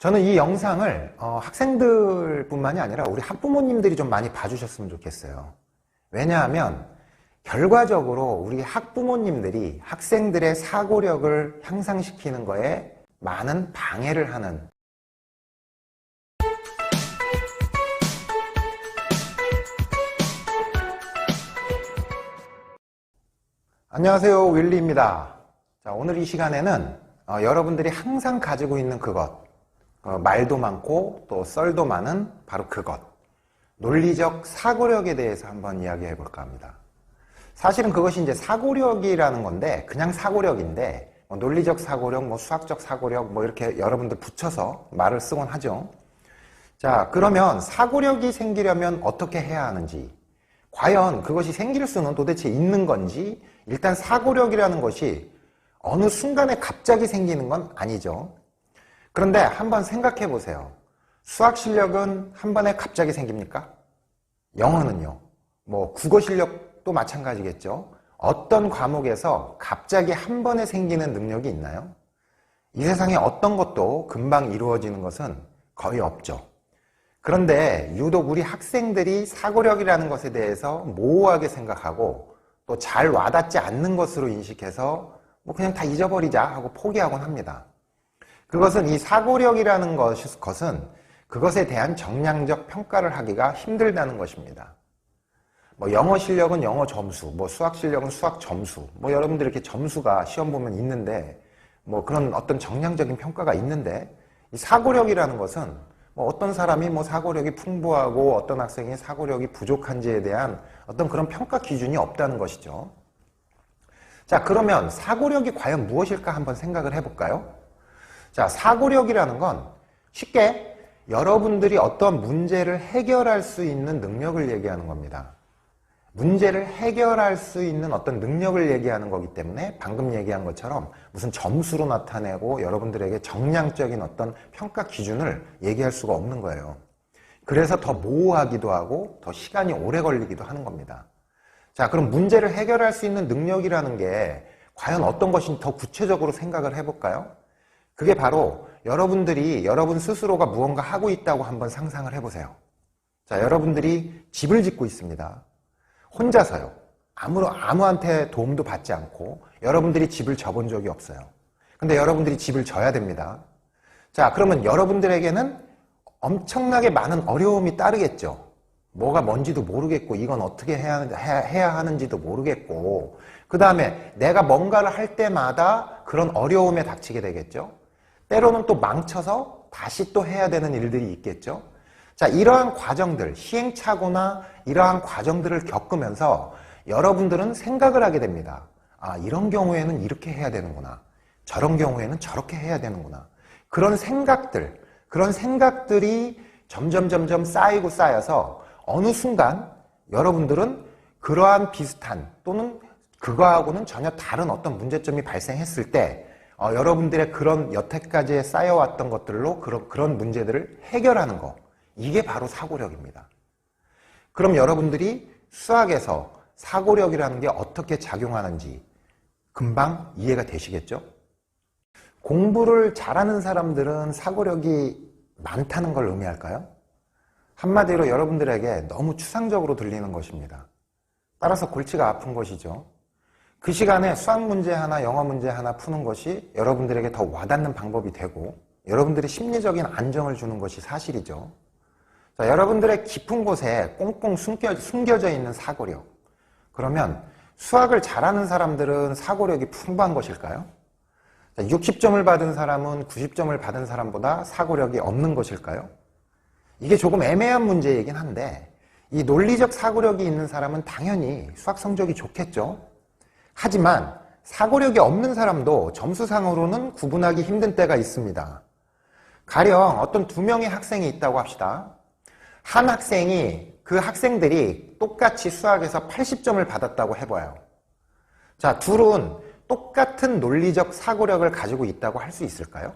저는 이 영상을 학생들뿐만이 아니라 우리 학부모님들이 좀 많이 봐주셨으면 좋겠어요. 왜냐하면 결과적으로 우리 학부모님들이 학생들의 사고력을 향상시키는 거에 많은 방해를 하는, 안녕하세요, 윌리입니다. 자, 오늘 이 시간에는 여러분들이 항상 가지고 있는 그것, 말도 많고 또 썰도 많은 바로 그것, 논리적 사고력에 대해서 한번 이야기해 볼까 합니다. 사실은 그것이 이제 사고력이라는 건데 그냥 사고력인데 논리적 사고력, 수학적 사고력 이렇게 여러분들 붙여서 말을 쓰곤 하죠. 자, 그러면 사고력이 생기려면 어떻게 해야 하는지, 과연 그것이 생길 수는 도대체 있는 건지, 일단 사고력이라는 것이 어느 순간에 갑자기 생기는 건 아니죠. 그런데 한번 생각해 보세요. 수학 실력은 한 번에 갑자기 생깁니까? 영어는요? 국어 실력도 마찬가지겠죠. 어떤 과목에서 갑자기 한 번에 생기는 능력이 있나요? 이 세상에 어떤 것도 금방 이루어지는 것은 거의 없죠. 그런데 유독 우리 학생들이 사고력이라는 것에 대해서 모호하게 생각하고 또 잘 와닿지 않는 것으로 인식해서 그냥 다 잊어버리자 하고 포기하곤 합니다. 그것은 이 사고력이라는 것은 그것에 대한 정량적 평가를 하기가 힘들다는 것입니다. 영어 실력은 영어 점수, 수학 실력은 수학 점수, 여러분들 이렇게 점수가 시험 보면 있는데, 그런 어떤 정량적인 평가가 있는데, 이 사고력이라는 것은 어떤 사람이 사고력이 풍부하고 어떤 학생이 사고력이 부족한지에 대한 어떤 그런 평가 기준이 없다는 것이죠. 자, 그러면 사고력이 과연 무엇일까 한번 생각을 해볼까요? 자, 사고력이라는 건 쉽게 여러분들이 어떤 문제를 해결할 수 있는 능력을 얘기하는 겁니다. 문제를 해결할 수 있는 어떤 능력을 얘기하는 거기 때문에 방금 얘기한 것처럼 무슨 점수로 나타내고 여러분들에게 정량적인 어떤 평가 기준을 얘기할 수가 없는 거예요. 그래서 더 모호하기도 하고 더 시간이 오래 걸리기도 하는 겁니다. 자, 그럼 문제를 해결할 수 있는 능력이라는 게 과연 어떤 것인지 더 구체적으로 생각을 해볼까요? 그게 바로 여러분들이 여러분 스스로가 무언가 하고 있다고 한번 상상을 해보세요. 자, 여러분들이 집을 짓고 있습니다. 혼자서요. 아무한테 도움도 받지 않고 여러분들이 집을 져본 적이 없어요. 근데 여러분들이 집을 져야 됩니다. 자, 그러면 여러분들에게는 엄청나게 많은 어려움이 따르겠죠. 뭐가 뭔지도 모르겠고 이건 어떻게 해야 하는지도 모르겠고, 그 다음에 내가 뭔가를 할 때마다 그런 어려움에 닥치게 되겠죠. 때로는 또 망쳐서 다시 또 해야 되는 일들이 있겠죠. 자, 이러한 과정들, 시행착오나 이러한 과정들을 겪으면서 여러분들은 생각을 하게 됩니다. 아, 이런 경우에는 이렇게 해야 되는구나. 저런 경우에는 저렇게 해야 되는구나. 그런 생각들이 점점 쌓이고 쌓여서 어느 순간 여러분들은 그러한 비슷한 또는 그거하고는 전혀 다른 어떤 문제점이 발생했을 때 여러분들의 그런 여태까지 쌓여왔던 것들로 그런 문제들을 해결하는 거, 이게 바로 사고력입니다. 그럼 여러분들이 수학에서 사고력이라는 게 어떻게 작용하는지 금방 이해가 되시겠죠? 공부를 잘하는 사람들은 사고력이 많다는 걸 의미할까요? 한마디로 여러분들에게 너무 추상적으로 들리는 것입니다. 따라서 골치가 아픈 것이죠. 그 시간에 수학 문제 하나, 영어 문제 하나 푸는 것이 여러분들에게 더 와닿는 방법이 되고 여러분들의 심리적인 안정을 주는 것이 사실이죠. 자, 여러분들의 깊은 곳에 꽁꽁 숨겨져 있는 사고력. 그러면 수학을 잘하는 사람들은 사고력이 풍부한 것일까요? 자, 60점을 받은 사람은 90점을 받은 사람보다 사고력이 없는 것일까요? 이게 조금 애매한 문제이긴 한데 이 논리적 사고력이 있는 사람은 당연히 수학 성적이 좋겠죠. 하지만 사고력이 없는 사람도 점수상으로는 구분하기 힘든 때가 있습니다. 가령 어떤 두 명의 학생이 있다고 합시다. 한 학생이 그 학생들이 똑같이 수학에서 80점을 받았다고 해봐요. 자, 둘은 똑같은 논리적 사고력을 가지고 있다고 할 수 있을까요?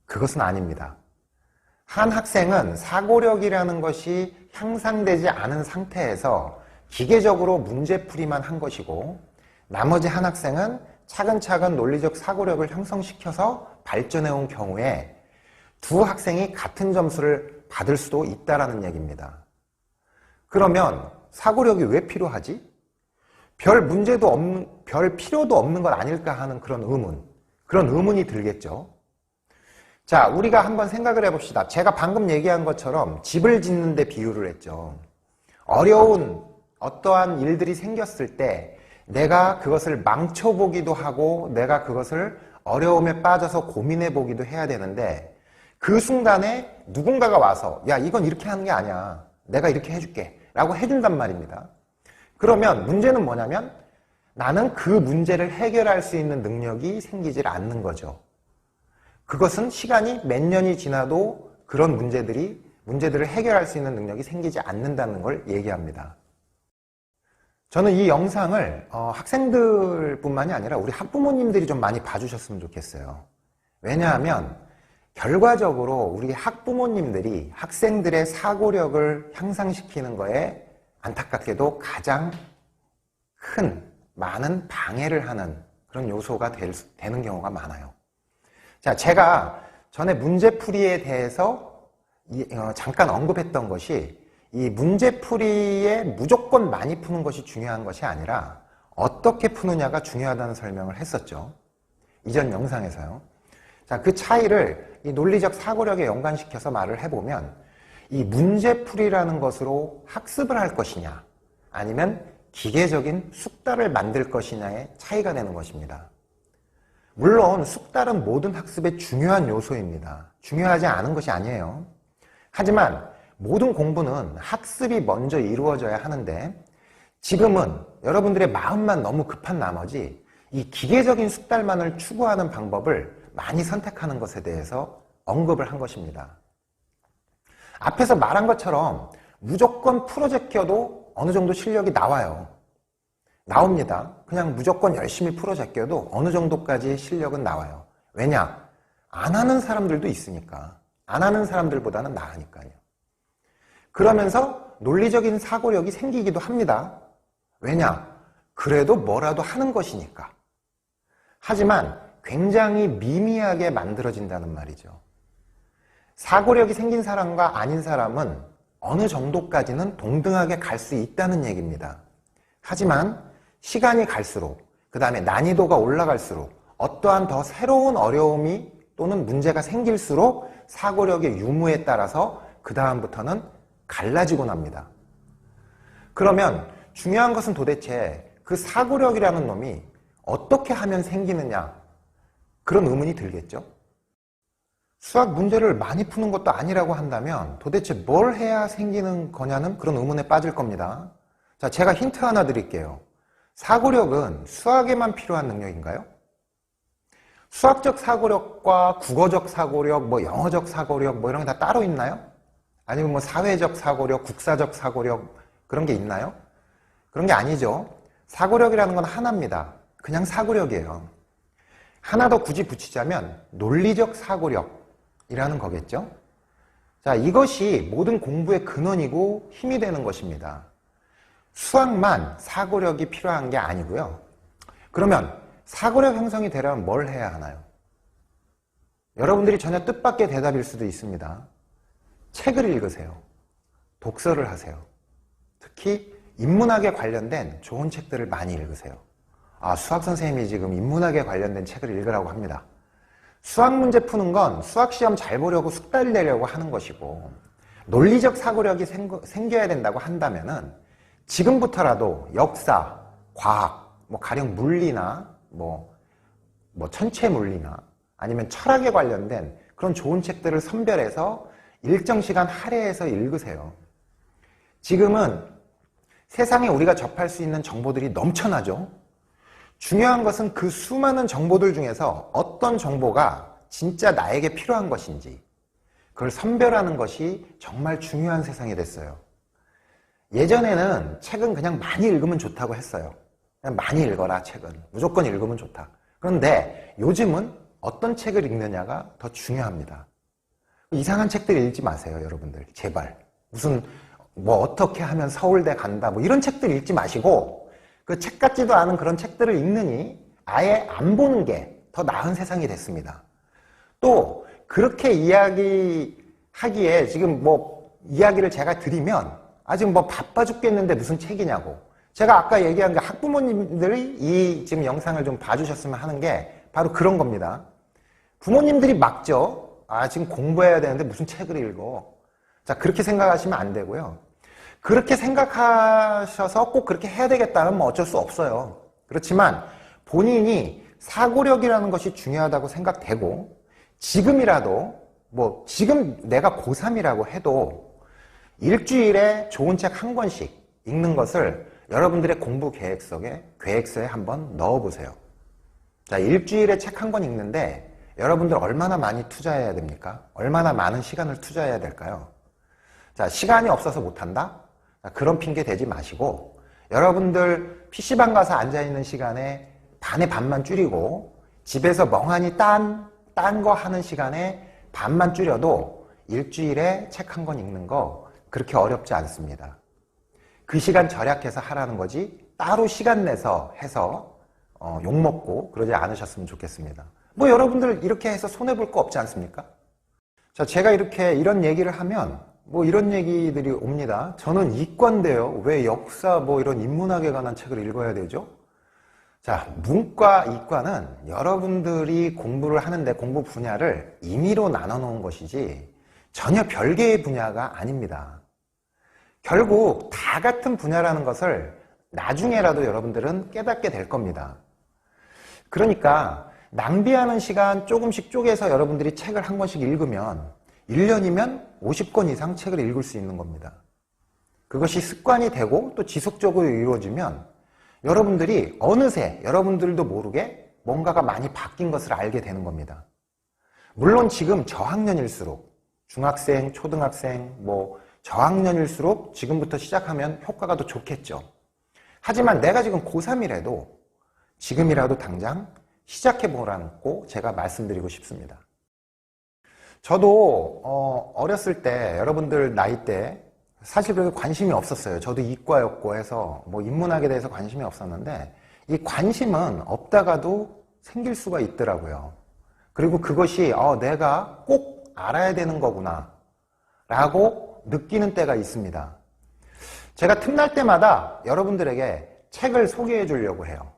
그것은 아닙니다. 한 학생은 사고력이라는 것이 향상되지 않은 상태에서 기계적으로 문제풀이만 한 것이고, 나머지 한 학생은 차근차근 논리적 사고력을 형성시켜서 발전해온 경우에 두 학생이 같은 점수를 받을 수도 있다라는 얘기입니다. 그러면 사고력이 왜 필요하지? 별 필요도 없는 것 아닐까 하는 그런 의문이 들겠죠. 자, 우리가 한번 생각을 해봅시다. 제가 방금 얘기한 것처럼 집을 짓는 데 비유를 했죠. 어려운 어떠한 일들이 생겼을 때 내가 그것을 망쳐보기도 하고 내가 그것을 어려움에 빠져서 고민해보기도 해야 되는데 그 순간에 누군가가 와서 야, 이건 이렇게 하는 게 아니야. 내가 이렇게 해줄게 라고 해준단 말입니다. 그러면 문제는 뭐냐면 나는 그 문제를 해결할 수 있는 능력이 생기질 않는 거죠. 그것은 시간이 몇 년이 지나도 그런 문제들을 해결할 수 있는 능력이 생기지 않는다는 걸 얘기합니다. 저는 이 영상을 학생들뿐만이 아니라 우리 학부모님들이 좀 많이 봐주셨으면 좋겠어요. 왜냐하면 결과적으로 우리 학부모님들이 학생들의 사고력을 향상시키는 거에 안타깝게도 가장 많은 방해를 하는 그런 요소가 되는 경우가 많아요. 자, 제가 전에 문제풀이에 대해서 잠깐 언급했던 것이 이 문제풀이에 무조건 많이 푸는 것이 중요한 것이 아니라 어떻게 푸느냐가 중요하다는 설명을 했었죠. 이전 영상에서요. 자, 그 차이를 이 논리적 사고력에 연관시켜서 말을 해보면 이 문제풀이라는 것으로 학습을 할 것이냐 아니면 기계적인 숙달을 만들 것이냐의 차이가 되는 것입니다. 물론 숙달은 모든 학습의 중요한 요소입니다. 중요하지 않은 것이 아니에요. 하지만 모든 공부는 학습이 먼저 이루어져야 하는데 지금은 여러분들의 마음만 너무 급한 나머지 이 기계적인 숙달만을 추구하는 방법을 많이 선택하는 것에 대해서 언급을 한 것입니다. 앞에서 말한 것처럼 무조건 풀어 제껴도 어느 정도 실력이 나와요. 나옵니다. 그냥 무조건 열심히 풀어 제껴도 어느 정도까지의 실력은 나와요. 왜냐? 안 하는 사람들도 있으니까. 안 하는 사람들보다는 나으니까요. 그러면서 논리적인 사고력이 생기기도 합니다. 왜냐? 그래도 뭐라도 하는 것이니까. 하지만 굉장히 미미하게 만들어진다는 말이죠. 사고력이 생긴 사람과 아닌 사람은 어느 정도까지는 동등하게 갈 수 있다는 얘기입니다. 하지만 시간이 갈수록, 그 다음에 난이도가 올라갈수록 어떠한 더 새로운 어려움이 또는 문제가 생길수록 사고력의 유무에 따라서 그 다음부터는 갈라지곤 합니다. 그러면 중요한 것은 도대체 그 사고력이라는 놈이 어떻게 하면 생기느냐, 그런 의문이 들겠죠? 수학 문제를 많이 푸는 것도 아니라고 한다면 도대체 뭘 해야 생기는 거냐는 그런 의문에 빠질 겁니다. 자, 제가 힌트 하나 드릴게요. 사고력은 수학에만 필요한 능력인가요? 수학적 사고력과 국어적 사고력, 영어적 사고력, 이런 게 다 따로 있나요? 아니면 사회적 사고력, 국사적 사고력, 그런 게 있나요? 그런 게 아니죠. 사고력이라는 건 하나입니다. 그냥 사고력이에요. 하나 더 굳이 붙이자면 논리적 사고력이라는 거겠죠. 자, 이것이 모든 공부의 근원이고 힘이 되는 것입니다. 수학만 사고력이 필요한 게 아니고요. 그러면 사고력 형성이 되려면 뭘 해야 하나요? 여러분들이 전혀 뜻밖의 대답일 수도 있습니다. 책을 읽으세요. 독서를 하세요. 특히 인문학에 관련된 좋은 책들을 많이 읽으세요. 아, 수학 선생님이 지금 인문학에 관련된 책을 읽으라고 합니다. 수학 문제 푸는 건 수학 시험 잘 보려고 숙달 내려고 하는 것이고 논리적 사고력이 생겨야 된다고 한다면은 지금부터라도 역사, 과학, 가령 물리나 천체 물리나 아니면 철학에 관련된 그런 좋은 책들을 선별해서 일정 시간 할애해서 읽으세요. 지금은 세상에 우리가 접할 수 있는 정보들이 넘쳐나죠. 중요한 것은 그 수많은 정보들 중에서 어떤 정보가 진짜 나에게 필요한 것인지 그걸 선별하는 것이 정말 중요한 세상이 됐어요. 예전에는 책은 그냥 많이 읽으면 좋다고 했어요. 그냥 많이 읽어라, 책은. 무조건 읽으면 좋다. 그런데 요즘은 어떤 책을 읽느냐가 더 중요합니다. 이상한 책들 읽지 마세요, 여러분들. 제발. 무슨 어떻게 하면 서울대 간다 이런 책들 읽지 마시고 그 책 같지도 않은 그런 책들을 읽느니 아예 안 보는 게 더 나은 세상이 됐습니다. 또 그렇게 이야기하기에 지금 뭐 이야기를 제가 드리면 지금 뭐 바빠 죽겠는데 무슨 책이냐고. 제가 아까 얘기한 게 학부모님들이 이 지금 영상을 좀 봐주셨으면 하는 게 바로 그런 겁니다. 부모님들이 막죠. 지금 공부해야 되는데 무슨 책을 읽어. 자, 그렇게 생각하시면 안 되고요. 그렇게 생각하셔서 꼭 그렇게 해야 되겠다면 뭐 어쩔 수 없어요. 그렇지만 본인이 사고력이라는 것이 중요하다고 생각되고, 지금이라도 뭐 지금 내가 고3이라고 해도 일주일에 좋은 책 한 권씩 읽는 것을 여러분들의 공부 계획서에 한번 넣어보세요. 자, 일주일에 책 한 권 읽는데 여러분들 얼마나 많이 투자해야 됩니까? 얼마나 많은 시간을 투자해야 될까요? 자, 시간이 없어서 못한다? 그런 핑계 대지 마시고, 여러분들 PC방 가서 앉아있는 시간에 반의 반만 줄이고, 집에서 멍하니 딴 거 하는 시간에 반만 줄여도 일주일에 책 한 권 읽는 거 그렇게 어렵지 않습니다. 그 시간 절약해서 하라는 거지 따로 시간 내서 해서 욕먹고 그러지 않으셨으면 좋겠습니다. 뭐 여러분들 이렇게 해서 손해볼 거 없지 않습니까? 자, 제가 이런 얘기를 하면 뭐 이런 얘기들이 옵니다. 저는 이과인데요. 왜 역사 뭐 이런 인문학에 관한 책을 읽어야 되죠? 자, 문과, 이과는 여러분들이 공부를 하는데 공부 분야를 임의로 나눠 놓은 것이지 전혀 별개의 분야가 아닙니다. 결국 다 같은 분야라는 것을 나중에라도 여러분들은 깨닫게 될 겁니다. 그러니까 낭비하는 시간 조금씩 쪼개서 여러분들이 책을 한 권씩 읽으면 1년이면 50권 이상 책을 읽을 수 있는 겁니다. 그것이 습관이 되고 또 지속적으로 이루어지면 여러분들이 어느새 여러분들도 모르게 뭔가가 많이 바뀐 것을 알게 되는 겁니다. 물론 지금 저학년일수록 중학생, 초등학생, 뭐 저학년일수록 지금부터 시작하면 효과가 더 좋겠죠. 하지만 내가 지금 고3이라도 지금이라도 당장 시작해보라고 제가 말씀드리고 싶습니다. 저도 어렸을 때 여러분들 나이 때 사실 그렇게 관심이 없었어요. 저도 이과였고 해서 뭐 인문학에 대해서 관심이 없었는데 이 관심은 없다가도 생길 수가 있더라고요. 그리고 그것이 내가 꼭 알아야 되는 거구나 라고 느끼는 때가 있습니다. 제가 틈날 때마다 여러분들에게 책을 소개해 주려고 해요.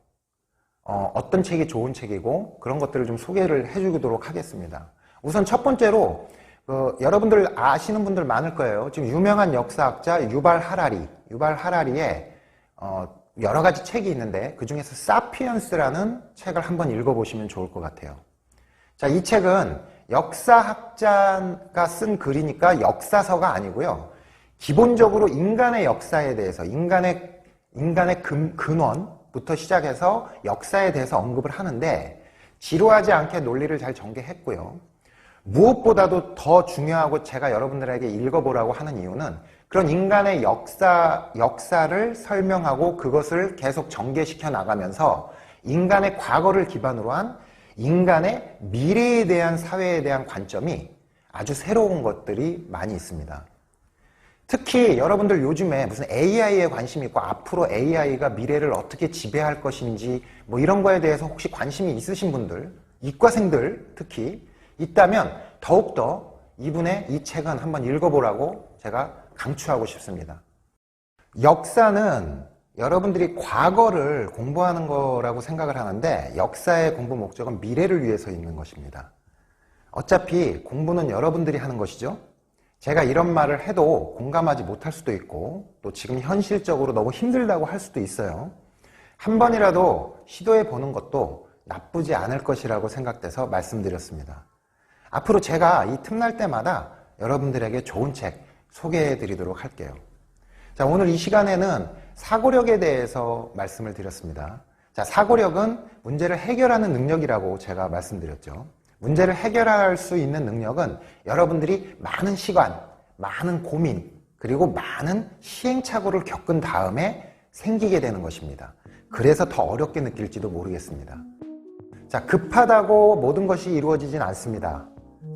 어떤 책이 좋은 책이고 그런 것들을 좀 소개를 해주도록 하겠습니다. 우선 첫 번째로 여러분들 아시는 분들 많을 거예요. 지금 유명한 역사학자 유발 하라리의 여러 가지 책이 있는데 그 중에서 사피엔스라는 책을 한번 읽어보시면 좋을 것 같아요. 자, 이 책은 역사학자가 쓴 글이니까 역사서가 아니고요. 기본적으로 인간의 역사에 대해서 인간의 근원부터 시작해서 역사에 대해서 언급을 하는데 지루하지 않게 논리를 잘 전개했고요. 무엇보다도 더 중요하고 제가 여러분들에게 읽어보라고 하는 이유는 그런 인간의 역사를 설명하고 그것을 계속 전개시켜 나가면서 인간의 과거를 기반으로 한 인간의 미래에 대한 사회에 대한 관점이 아주 새로운 것들이 많이 있습니다. 특히 여러분들 요즘에 무슨 AI에 관심이 있고 앞으로 AI가 미래를 어떻게 지배할 것인지 뭐 이런 거에 대해서 혹시 관심이 있으신 분들, 이과생들 특히 있다면 더욱더 이분의 이 책은 한번 읽어보라고 제가 강추하고 싶습니다. 역사는 여러분들이 과거를 공부하는 거라고 생각을 하는데 역사의 공부 목적은 미래를 위해서 있는 것입니다. 어차피 공부는 여러분들이 하는 것이죠. 제가 이런 말을 해도 공감하지 못할 수도 있고 또 지금 현실적으로 너무 힘들다고 할 수도 있어요. 한 번이라도 시도해 보는 것도 나쁘지 않을 것이라고 생각돼서 말씀드렸습니다. 앞으로 제가 이 틈날 때마다 여러분들에게 좋은 책 소개해 드리도록 할게요. 자, 오늘 이 시간에는 사고력에 대해서 말씀을 드렸습니다. 자, 사고력은 문제를 해결하는 능력이라고 제가 말씀드렸죠. 문제를 해결할 수 있는 능력은 여러분들이 많은 시간, 많은 고민, 그리고 많은 시행착오를 겪은 다음에 생기게 되는 것입니다. 그래서 더 어렵게 느낄지도 모르겠습니다. 자, 급하다고 모든 것이 이루어지진 않습니다.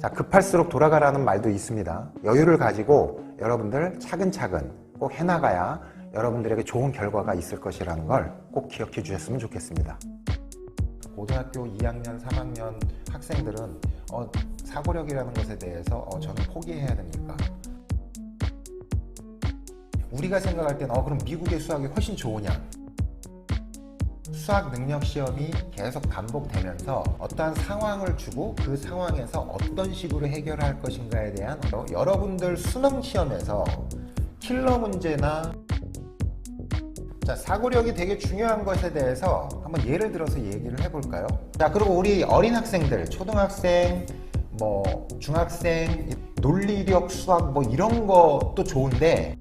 자, 급할수록 돌아가라는 말도 있습니다. 여유를 가지고 여러분들 차근차근 꼭 해나가야 여러분들에게 좋은 결과가 있을 것이라는 걸 꼭 기억해 주셨으면 좋겠습니다. 고등학교 2학년, 3학년 학생들은 사고력이라는 것에 대해서 저는 포기해야 됩니까? 우리가 생각할 때는 그럼 미국의 수학이 훨씬 좋으냐? 수학 능력 시험이 계속 반복되면서 어떠한 상황을 주고 그 상황에서 어떤 식으로 해결할 것인가에 대한 여러분들 수능 시험에서 킬러 문제나 사고력이 되게 중요한 것에 대해서 한번 예를 들어서 얘기를 해볼까요? 자, 그리고 우리 어린 학생들, 초등학생, 중학생, 논리력 수학 이런 것도 좋은데